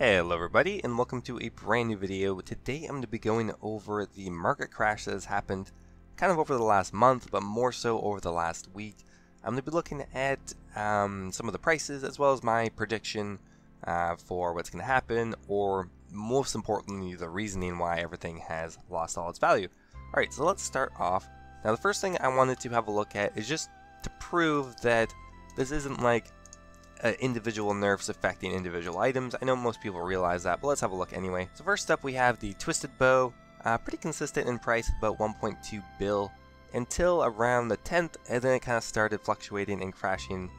Hello everybody, and welcome to a brand new video. Today I'm going to be going over the market crash that has happened kind of over the last month, but more so over the last week. I'm going to be looking at some of the prices as well as my prediction for what's going to happen, or most importantly the reasoning why everything has lost all its value. Alright, so let's start off. Now the first thing I wanted to have a look at is just to prove that this isn't like individual nerfs affecting individual items. I know most people realize that, but let's have a look anyway. So first up we have the Twisted Bow, pretty consistent in price, about 1.2 bill until around the 10th, and then it kind of started fluctuating and crashing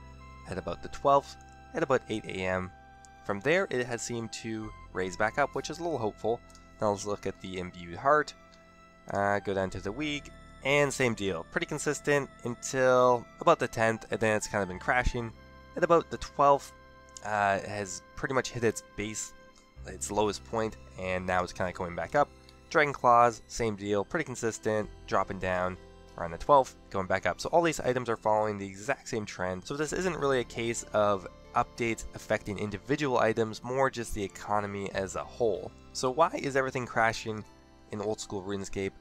at about the 12th at about 8 AM. From there it has seemed to raise back up, which is a little hopeful. Now let's look at the Imbued Heart, go down to the week, and same deal, pretty consistent until about the 10th, and then it's kind of been crashing. At about the 12th, it has pretty much hit its base, its lowest point, and now it's kind of going back up. Dragon Claws, same deal, pretty consistent, dropping down around the 12th, going back up. So all these items are following the exact same trend. So this isn't really a case of updates affecting individual items, more just the economy as a whole. So why is everything crashing in Old School Runescape?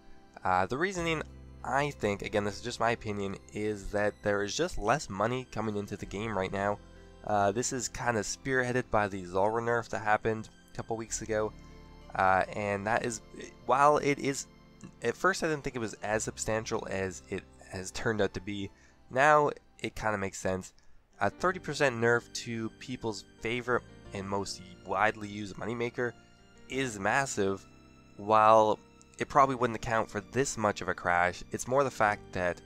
The reasoning, I think, again this is just my opinion, is that there is just less money coming into the game right now. This is kind of spearheaded by the Zulrah nerf that happened a couple weeks ago, and that is, while it is, at first I didn't think it was as substantial as it has turned out to be. Now it kind of makes sense. A 30% nerf to people's favorite and most widely used moneymaker is massive. While it probably wouldn't account for this much of a crash, it's more the fact that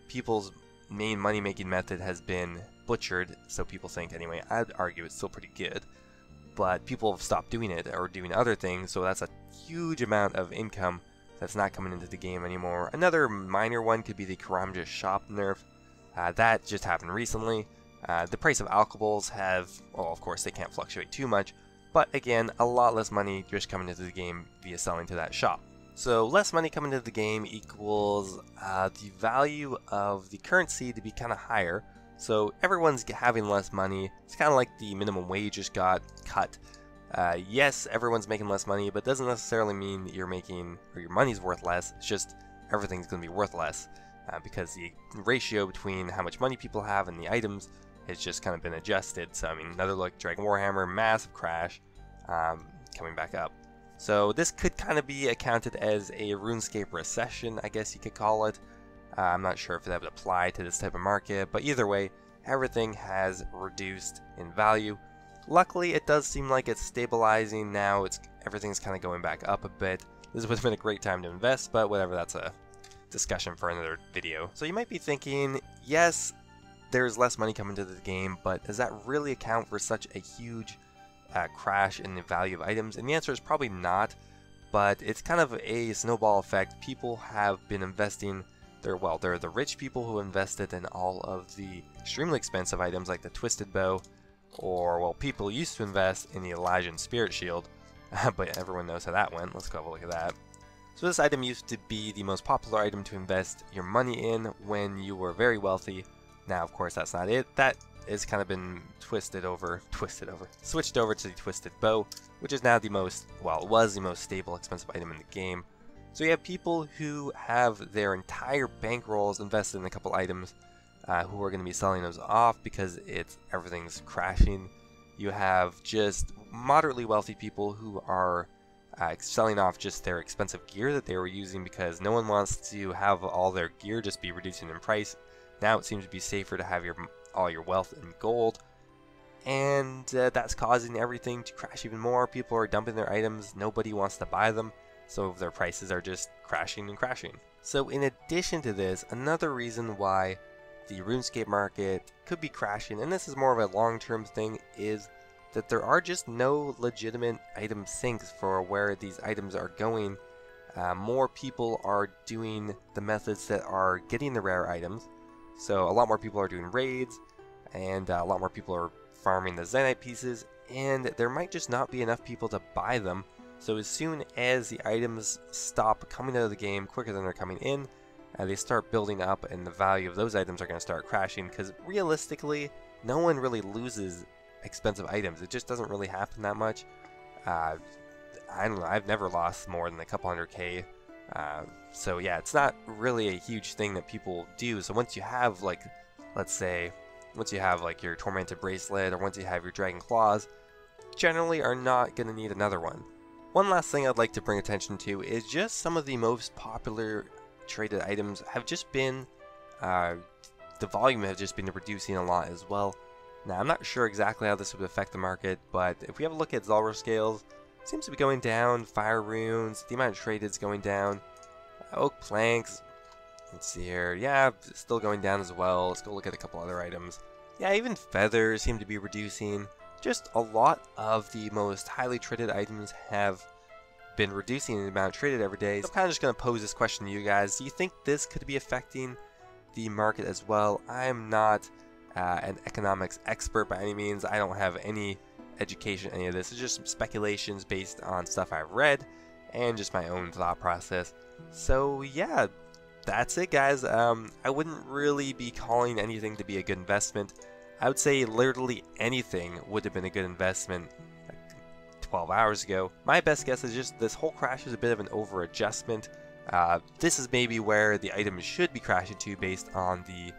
people's main money-making method has been butchered, so people think anyway. I'd argue it's still pretty good, but people have stopped doing it or doing other things, so that's a huge amount of income that's not coming into the game anymore. Another minor one could be the Karamja shop nerf. That just happened recently. The price of alcohols have, well, of course they can't fluctuate too much, but again, a lot less money just coming into the game via selling to that shop. So less money coming into the game equals the value of the currency to be kind of higher. So everyone's having less money. It's kind of like the minimum wage just got cut. Yes, everyone's making less money, but doesn't necessarily mean that you're making, or your money's worth less. It's just everything's going to be worth less because the ratio between how much money people have and the items has just kind of been adjusted. So I mean, another look, Dragon Warhammer, massive crash, coming back up. So this could kind of be accounted as a RuneScape recession, I guess you could call it. I'm not sure if that would apply to this type of market, but either way, everything has reduced in value. Luckily, it does seem like it's stabilizing now. Everything's kind of going back up a bit. This would have been a great time to invest, but whatever, that's a discussion for another video. So you might be thinking, yes, there's less money coming to the game, but does that really account for such a huge crash in the value of items? And the answer is probably not, but it's kind of a snowball effect. People have been investing, they're the rich people who invested in all of the extremely expensive items like the Twisted Bow, or, well, people used to invest in the Elysian Spirit Shield, but everyone knows how that went. Let's go have a look at that. So this item used to be the most popular item to invest your money in when you were very wealthy. Now, of course, that's not it. That has kind of been switched over to the Twisted Bow, which is now the most, well, it was the most stable, expensive item in the game. So you have people who have their entire bankrolls invested in a couple items, who are going to be selling those off because everything's crashing. You have just moderately wealthy people who are selling off just their expensive gear that they were using because no one wants to have all their gear just be reducing in price. Now it seems to be safer to have all your wealth in gold, and that's causing everything to crash even more. People are dumping their items, nobody wants to buy them, so their prices are just crashing and crashing. So in addition to this, another reason why the RuneScape market could be crashing, and this is more of a long-term thing, is that there are just no legitimate item sinks for where these items are going. More people are doing the methods that are getting the rare items. So a lot more people are doing raids, and a lot more people are farming the Zenite pieces, and there might just not be enough people to buy them. So as soon as the items stop coming out of the game quicker than they're coming in, they start building up, and the value of those items are going to start crashing, because realistically, no one really loses expensive items. It just doesn't really happen that much. I don't know, I've never lost more than a couple hundred K. So yeah, it's not really a huge thing that people do. So once you have, like, let's say, once you have like your Tormented Bracelet, or once you have your Dragon Claws, generally are not going to need another one. One last thing I'd like to bring attention to is just some of the most popular traded items have just been, the volume has just been reducing a lot as well. Now, I'm not sure exactly how this would affect the market, but if we have a look at Zulrah scales, it seems to be going down. Fire runes, the amount of traded is going down. Oak planks, let's see here, yeah, still going down as well. Let's go look at a couple other items. Yeah, even feathers seem to be reducing. Just a lot of the most highly traded items have been reducing the amount traded every day. So I'm kind of just going to pose this question to you guys. Do you think this could be affecting the market as well? I'm not an economics expert by any means. I don't have any education in any of this. It's just some speculations based on stuff I've read and just my own thought process. So yeah, that's it, guys. I wouldn't really be calling anything to be a good investment. I would say literally anything would have been a good investment 12 hours ago. My best guess is just this whole crash is a bit of an over adjustment. This is maybe where the item should be crashing to based on the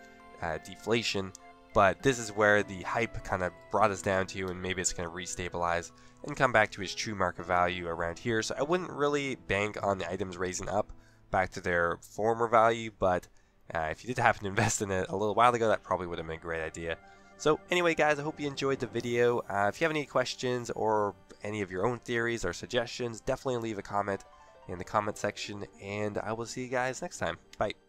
deflation, but this is where the hype kind of brought us down to, and maybe it's going to restabilize and come back to its true market value around here. So I wouldn't really bank on the items raising up back to their former value, but if you did happen to invest in it a little while ago, that probably would have been a great idea. So anyway, guys, I hope you enjoyed the video. If you have any questions or any of your own theories or suggestions, definitely leave a comment in the comment section, and I will see you guys next time. Bye.